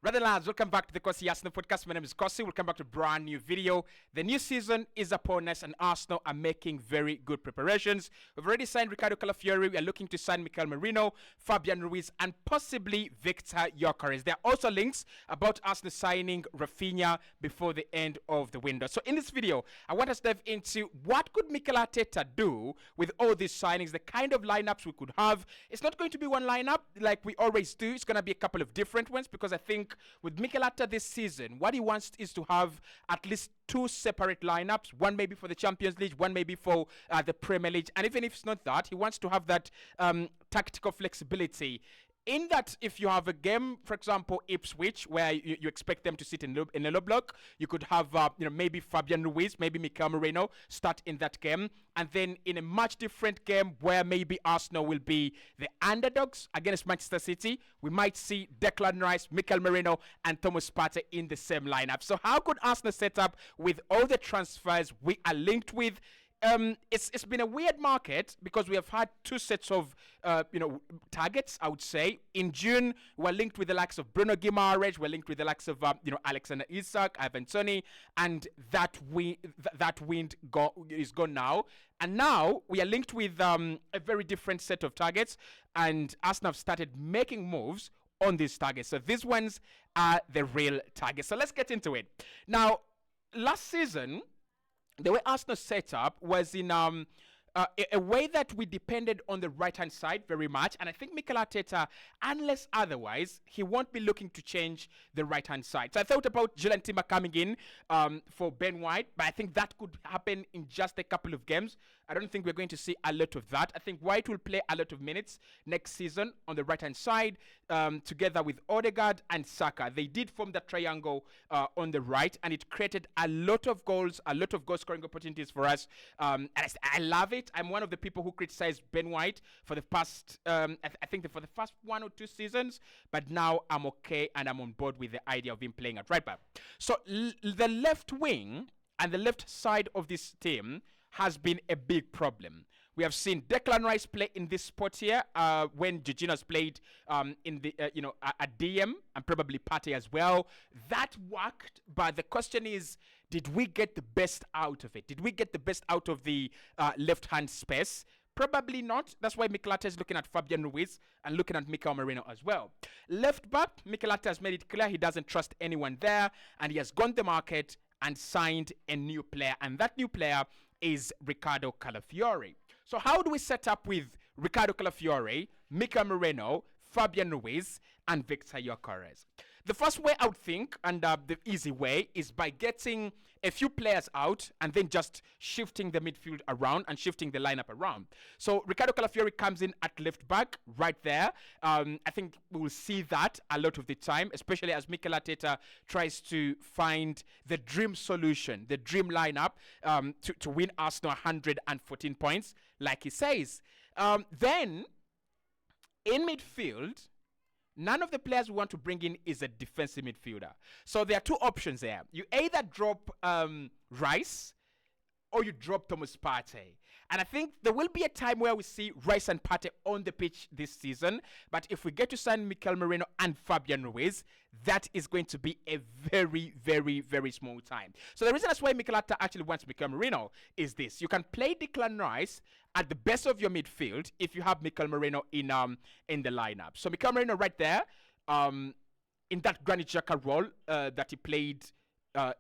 Brother lads, welcome back to the Cossy Arsenal podcast. My name is Cossy. Welcome back to a brand new video. The new season is upon us and Arsenal are making very good preparations. We've already signed Ricardo Calafiori. We are looking to sign Mikel Merino, Fabian Ruiz, and possibly Victor Gyökeres. There are also links about Arsenal signing Rafinha before the end of the window. So in this video, I want us to dive into what could Mikel Arteta do with all these signings, the kind of lineups we could have. It's not going to be one lineup like we always do. It's going to be a couple of different ones because I think with Mikel Arteta this season, what he wants is to have at least two separate lineups, one maybe for the Champions League, one maybe for the Premier League. And even if it's not that, he wants to have that tactical flexibility. In that, if you have a game, for example, Ipswich, where you expect them to sit in a low block, you could have, maybe Fabian Ruiz, maybe Mikel Merino start in that game. And then in a much different game where maybe Arsenal will be the underdogs against Manchester City, we might see Declan Rice, Mikel Merino, and Thomas Partey in the same lineup. So how could Arsenal set up with all the transfers we are linked with? It's been a weird market because we have had two sets of targets. I would say in June we're linked with the likes of Bruno Guimaraes, we're linked with the likes of Alexander Isak, Ivan Toney, and that wind is gone now. And now we are linked with a very different set of targets, and Arsenal have started making moves on these targets. So these ones are the real targets. So let's get into it now. Last season, the way Arsenal set up was in a way that we depended on the right-hand side very much. And I think Mikel Arteta, unless otherwise, he won't be looking to change the right-hand side. So I thought about Julian Timber coming in for Ben White, but I think that could happen in just a couple of games. I don't think we're going to see a lot of that. I think White will play a lot of minutes next season on the right-hand side together with Odegaard and Saka. They did form that triangle on the right, and it created a lot of goals, goal-scoring opportunities for us. And I love it. I'm one of the people who criticized Ben White for the past, I think for the first 1 or 2 seasons, but now I'm okay and I'm on board with the idea of him playing at right back. So the left wing and the left side of this team has been a big problem. We have seen Declan Rice play in this spot here when Jorginho's played in the a DM, and probably Partey as well. That worked, but the question is, did we get the best out of it? Did we get the best out of the left-hand space? Probably not. That's why Mikel Arteta is looking at Fabian Ruiz and looking at Mikel Merino as well. Left back, Mikel Arteta has made it clear he doesn't trust anyone there, and he has gone to the market and signed a new player, and that new player is Ricardo Calafiori. So how do we set up with Ricardo Calafiori, Mikel Merino, Fabian Ruiz, and Victor Gyökeres? The first way I would think, and the easy way, is by getting a few players out and then just shifting the midfield around and shifting the lineup around. So Ricardo Calafiori comes in at left back right there. I think we will see that a lot of the time, especially as Mikel Arteta tries to find the dream solution, the dream lineup to win Arsenal 114 points, like he says. Then, in midfield, none of the players we want to bring in is a defensive midfielder. So there are two options there. You either drop Rice or you drop Thomas Partey. And I think there will be a time where we see Rice and Partey on the pitch this season. But if we get to sign Mikel Merino and Fabian Ruiz, that is going to be a very, very, very small time. So the reason that's why Mikel Arteta actually wants Mikel Merino is this. You can play Declan Rice at the best of your midfield if you have Mikel Merino in the lineup. So Mikel Merino right there, in that Granit Xhaka role that he played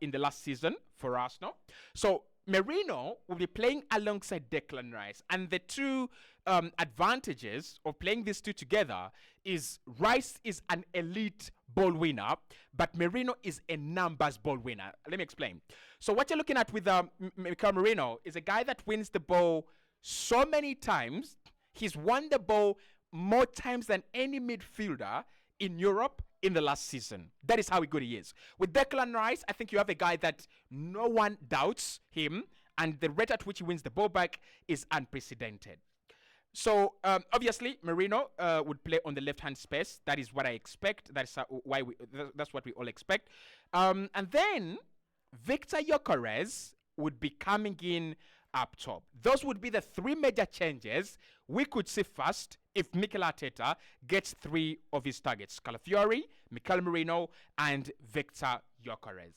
in the last season for Arsenal. So Merino will be playing alongside Declan Rice, and the two advantages of playing these two together is Rice is an elite ball winner, but Merino is a numbers ball winner. Let me explain. So what you're looking at with Mikel Merino is a guy that wins the ball so many times. He's won the ball more times than any midfielder in Europe in the last season. That is how good he is. With Declan Rice, I think you have a guy that no one doubts him, and the rate at which he wins the ball back is unprecedented. So obviously Merino would play on the left-hand space. That is what I expect. That's that's what we all expect. And then Victor Gyökeres would be coming in up top. Those would be the three major changes we could see first if Mikel Arteta gets three of his targets: Calafiori, Mikel Merino, and Victor Gyökeres.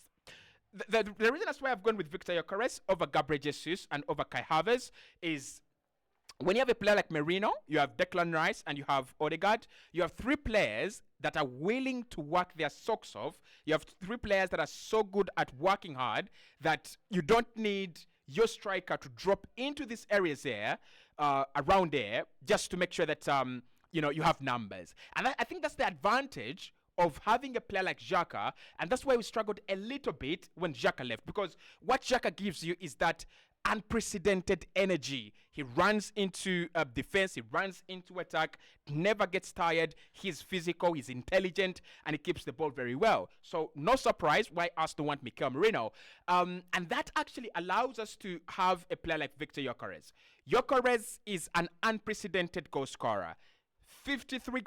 The reason that's why I've gone with Victor Gyökeres over Gabriel Jesus and over Kai Havertz is when you have a player like Merino, you have Declan Rice, and you have Odegaard, you have three players that are willing to work their socks off. You have three players that are so good at working hard that you don't need your striker to drop into these areas there, around there, just to make sure that you have numbers. And I think that's the advantage of having a player like Xhaka, and that's why we struggled a little bit when Xhaka left, because what Xhaka gives you is that unprecedented energy. He runs into defense, he runs into attack, never gets tired. He's physical, he's intelligent, and he keeps the ball very well. So no surprise why Arsenal want Mikel Merino. And that actually allows us to have a player like Victor Gyökeres. Gyökeres is an unprecedented goal scorer. 53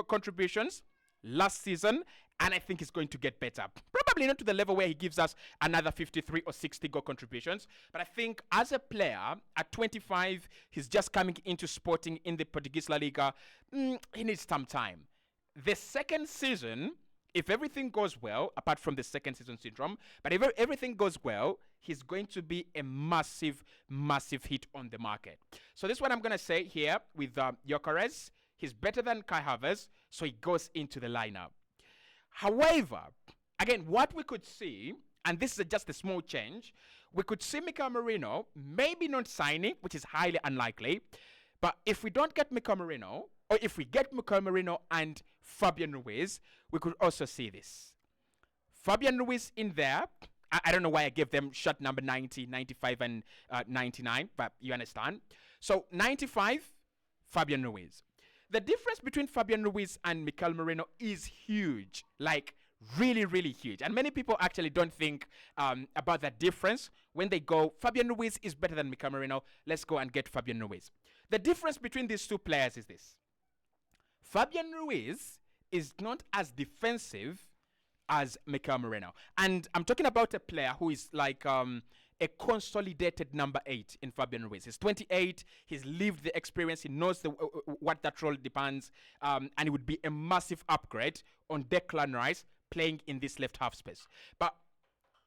contributions last season, and I think he's going to get better. Probably not to the level where he gives us another 53 or 60 goal contributions, but I think as a player at 25, he's just coming into Sporting in the Portuguese La Liga. He needs some time. The second season, if everything goes well, apart from the second season syndrome, but if everything goes well, he's going to be a massive, massive hit on the market. So this is what I'm going to say here with Gyökeres. He's better than Kai Havertz, so he goes into the lineup. However, again, what we could see, and this is just a small change, we could see Mikel Merino maybe not signing, which is highly unlikely. But if we don't get Mikel Merino, or if we get Mikel Merino and Fabian Ruiz, we could also see this. Fabian Ruiz in there. I don't know why I gave them shot number 90, 95, and 99, but you understand. So 95, Fabian Ruiz. The difference between Fabian Ruiz and Mikel Merino is huge, like really, really huge. And many people actually don't think about that difference when they go, Fabian Ruiz is better than Mikel Merino, let's go and get Fabian Ruiz. The difference between these two players is this. Fabian Ruiz is not as defensive as Mikel Merino. And I'm talking about a player who is like a consolidated number 8 in Fabian Ruiz. He's 28. He's lived the experience. He knows what that role demands. And it would be a massive upgrade on Declan Rice playing in this left half space. But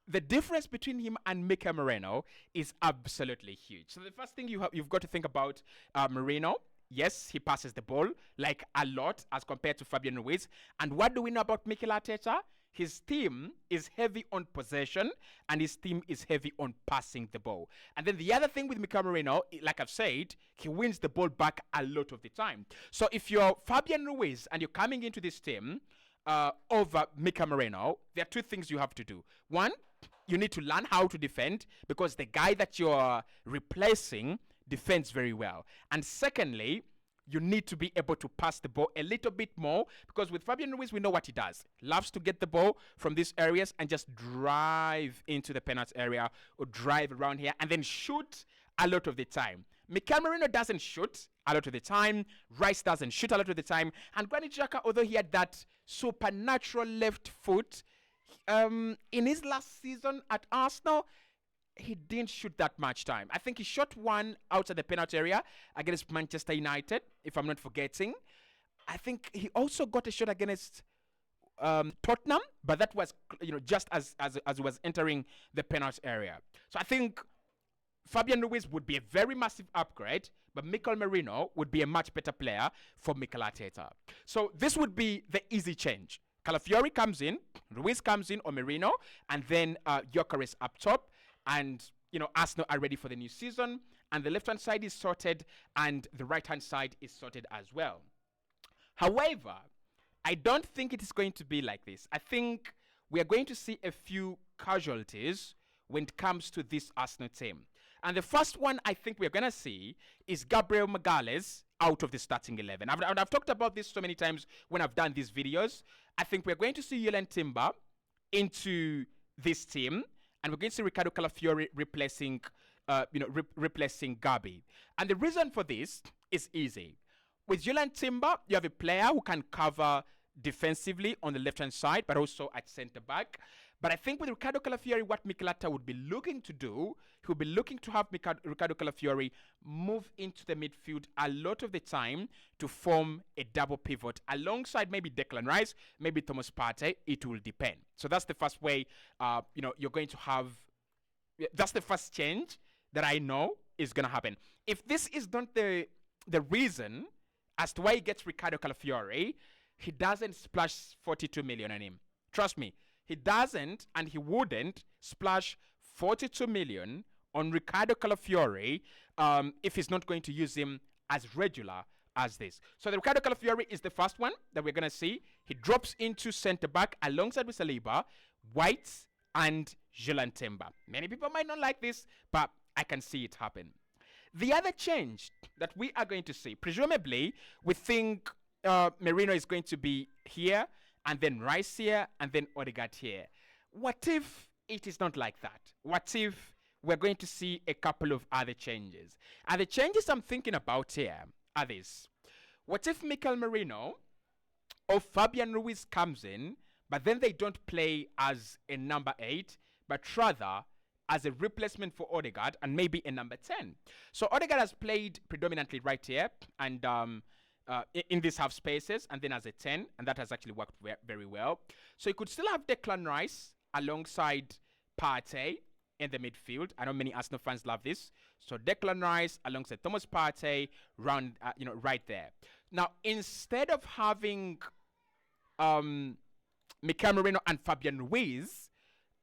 the difference between him and Mikel Merino is absolutely huge. So the first thing you've got to think about Merino. Yes, he passes the ball like a lot as compared to Fabian Ruiz. And what do we know about Mikel Arteta? His team is heavy on possession and his team is heavy on passing the ball. And then the other thing with Mikel Merino, like I've said, he wins the ball back a lot of the time. So if you're Fabian Ruiz and you're coming into this team over Mikel Merino, there are two things you have to do. One, you need to learn how to defend because the guy that you're replacing defends very well. And secondly, you need to be able to pass the ball a little bit more because with Fabian Ruiz, we know what he does. Loves to get the ball from these areas and just drive into the penalty area or drive around here and then shoot a lot of the time. Mikel Merino doesn't shoot a lot of the time. Rice doesn't shoot a lot of the time. And Granit Xhaka, although he had that supernatural left foot, in his last season at Arsenal, he didn't shoot that much time. I think he shot one outside the penalty area against Manchester United, if I'm not forgetting. I think he also got a shot against Tottenham, but that was just as he was entering the penalty area. So I think Fabian Ruiz would be a very massive upgrade, but Mikel Merino would be a much better player for Mikel Arteta. So this would be the easy change. Calafiori comes in, Ruiz comes in, or Merino, and then Gyökeres up top. And, Arsenal are ready for the new season. And the left-hand side is sorted. And the right-hand side is sorted as well. However, I don't think it is going to be like this. I think we are going to see a few casualties when it comes to this Arsenal team. And the first one I think we're going to see is Gabriel Magalhaes out of the starting 11. I've talked about this so many times when I've done these videos. I think we're going to see Julian Timber into this team. And we're going to see Ricardo Calafiori replacing Gabi. And the reason for this is easy. With Julian Timber, you have a player who can cover defensively on the left-hand side, but also at centre-back. But I think with Ricardo Calafiori, what Mikel Arteta would be looking to do, he would be looking to have Ricardo Calafiori move into the midfield a lot of the time to form a double pivot alongside maybe Declan Rice, maybe Thomas Partey. It will depend. So that's the first way, you're going to have. That's the first change that I know is going to happen. If this is not the reason as to why he gets Ricardo Calafiori, he doesn't splash 42 million on him. Trust me, he doesn't, and he wouldn't splash 42 million on Ricardo Calafiori if he's not going to use him as regular as this. So the Ricardo Calafiori is the first one that we're going to see. He drops into centre back alongside with Saliba, White, and Julian Timber. Many people might not like this, but I can see it happen. The other change that we are going to see, presumably, we think Merino is going to be here, and then Rice here, and then Odegaard here. What if it is not like that? What if we're going to see a couple of other changes? And the changes I'm thinking about here are this. What if Mikel Merino or Fabian Ruiz comes in, but then they don't play as a number 8, but rather as a replacement for Odegaard and maybe a number 10. So Odegaard has played predominantly right here and in these half spaces and then as a 10, and that has actually worked very well. So you could still have Declan Rice alongside Partey in the midfield. I know many Arsenal fans love this. So Declan Rice alongside Thomas Partey right there. Now, instead of having Mikel Merino and Fabian Ruiz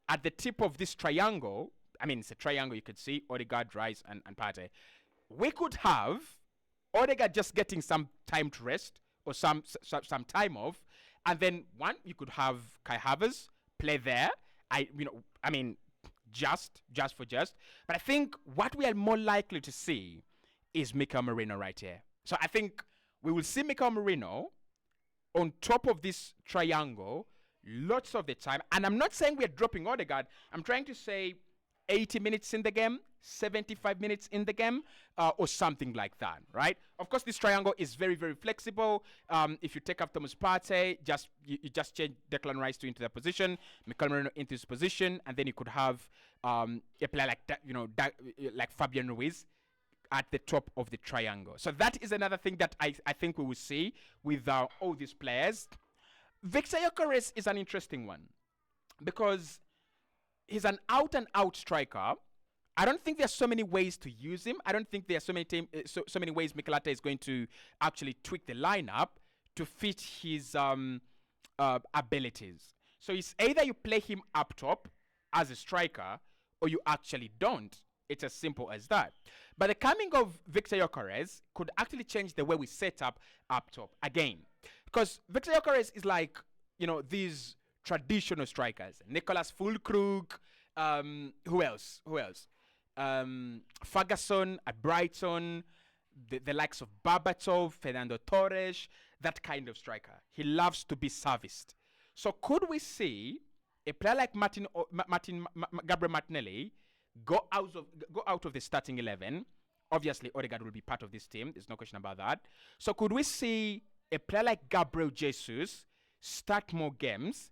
at the tip of this triangle, I mean, it's a triangle, you could see Odegaard, Rice, and Partey. We could have Odegaard just getting some time to rest or some time off, and then you could have Kai Havertz play there. Just. But I think what we are more likely to see is Mikel Merino right here. So I think we will see Mikel Merino on top of this triangle lots of the time. And I'm not saying we're dropping Odegaard. I'm trying to say 80 minutes in the game, 75 minutes in the game, or something like that, right? Of course, this triangle is very, very flexible. If you take up Thomas Partey, you just change Declan Rice into that position, Mikel Merino into his position, and then you could have a player like that, like Fabian Ruiz at the top of the triangle. So that is another thing that I think we will see with all these players. Victor Gyökeres is an interesting one because he's an out-and-out striker. I don't think there's so many ways to use him. I don't think there's so many ways Mikel Arteta is going to actually tweak the lineup to fit his abilities. So it's either you play him up top as a striker or you actually don't. It's as simple as that. But the coming of Victor Gyökeres could actually change the way we set up top again. Because Victor Gyökeres is like, these traditional strikers. Nicolas Fulkrug, who else? Ferguson at Brighton, the likes of Berbatov, Fernando Torres, that kind of striker. He loves to be serviced. So could we see a player like Gabriel Martinelli go out of the starting 11? Obviously, Odegaard will be part of this team. There's no question about that. So could we see a player like Gabriel Jesus start more games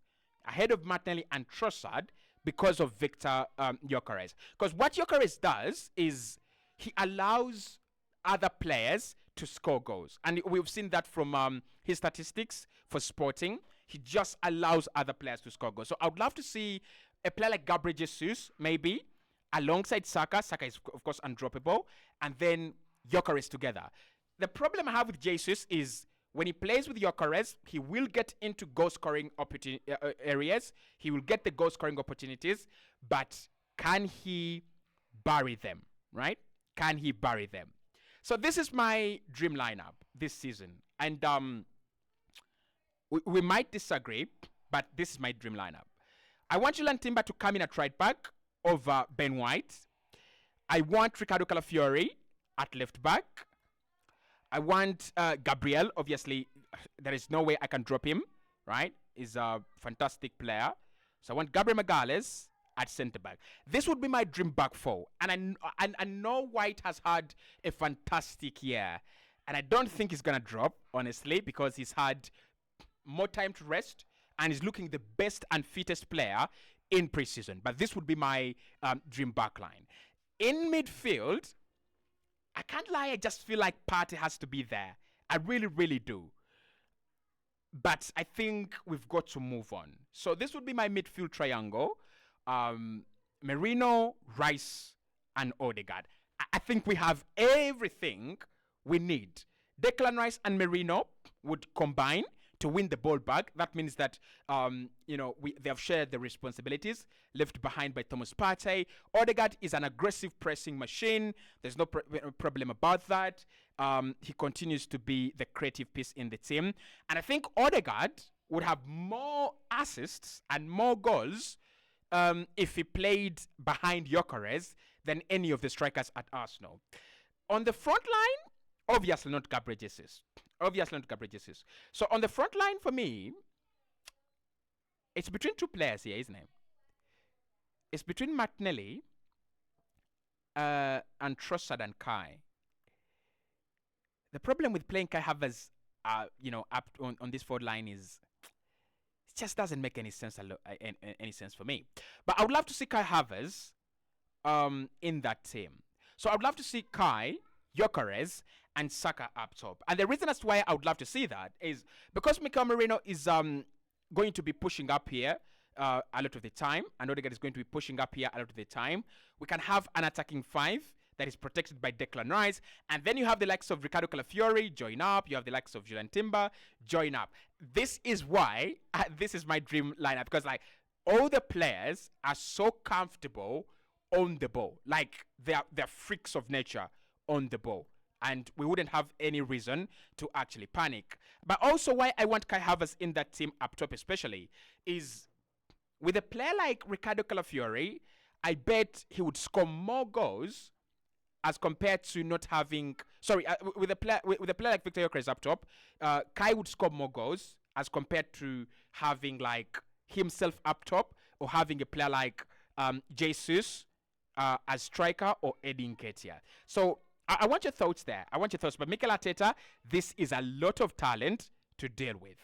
ahead of Martinelli and Trossard because of Victor Gyökeres? Because what Gyökeres does is he allows other players to score goals. And we've seen that from his statistics for Sporting. He just allows other players to score goals. So I would love to see a player like Gabriel Jesus, maybe, alongside Saka. Saka is, of course, undroppable. And then Gyökeres together. The problem I have with Jesus is when he plays with Gyökeres, he will get into goal-scoring areas. He will get the goal-scoring opportunities. But can he bury them, right? Can he bury them? So this is my dream lineup this season. And we might disagree, but this is my dream lineup. I want Julian Timber to come in at right back over Ben White. I want Ricardo Calafiori at left back. I want Gabriel. Obviously, there is no way I can drop him, right? He's a fantastic player. So I want Gabriel Magalhaes at centre back. This would be my dream back four. And I know White has had a fantastic year. And I don't think he's going to drop, honestly, because he's had more time to rest and is looking the best and fittest player in preseason. But this would be my dream backline. In midfield, I can't lie, I just feel like Partey has to be there. I really, really do. But I think we've got to move on. So this would be my midfield triangle. Merino, Rice, and Odegaard. I think we have everything we need. Declan Rice and Merino would combine to win the ball back. That means that they have shared the responsibilities left behind by Thomas Partey. Odegaard is an aggressive pressing machine. There's no problem about that. He continues to be the creative piece in the team. And I think Odegaard would have more assists and more goals if he played behind Gyökeres than any of the strikers at Arsenal. On the front line, obviously not Gabriel Jesus. So on the front line for me, it's between two players here, isn't it? It's between Martinelli and Trossard and Kai. The problem with playing Kai Havertz, up on this forward line is it just doesn't make any sense for me. But I would love to see Kai Havertz in that team. So I would love to see Kai, Gyökeres, and Saka up top. And the reason as to why I would love to see that is because Mikel Merino is going to be pushing up here a lot of the time, and Odegaard is going to be pushing up here a lot of the time. We can have an attacking five that is protected by Declan Rice, and then you have the likes of Ricardo Calafiori join up. You have the likes of Julian Timber join up. This is why this is my dream lineup, because like all the players are so comfortable on the ball, like they're freaks of nature on the ball, and we wouldn't have any reason to actually panic. But also why I want Kai Havertz in that team up top especially is with a player like Ricardo Calafiori, I bet he would score more goals as compared to not having... with a player like Victor Gyökeres up top, Kai would score more goals as compared to having like himself up top or having a player like Jesus as striker or Eddie Nketiah. So I want your thoughts there. But Mikel Arteta, this is a lot of talent to deal with.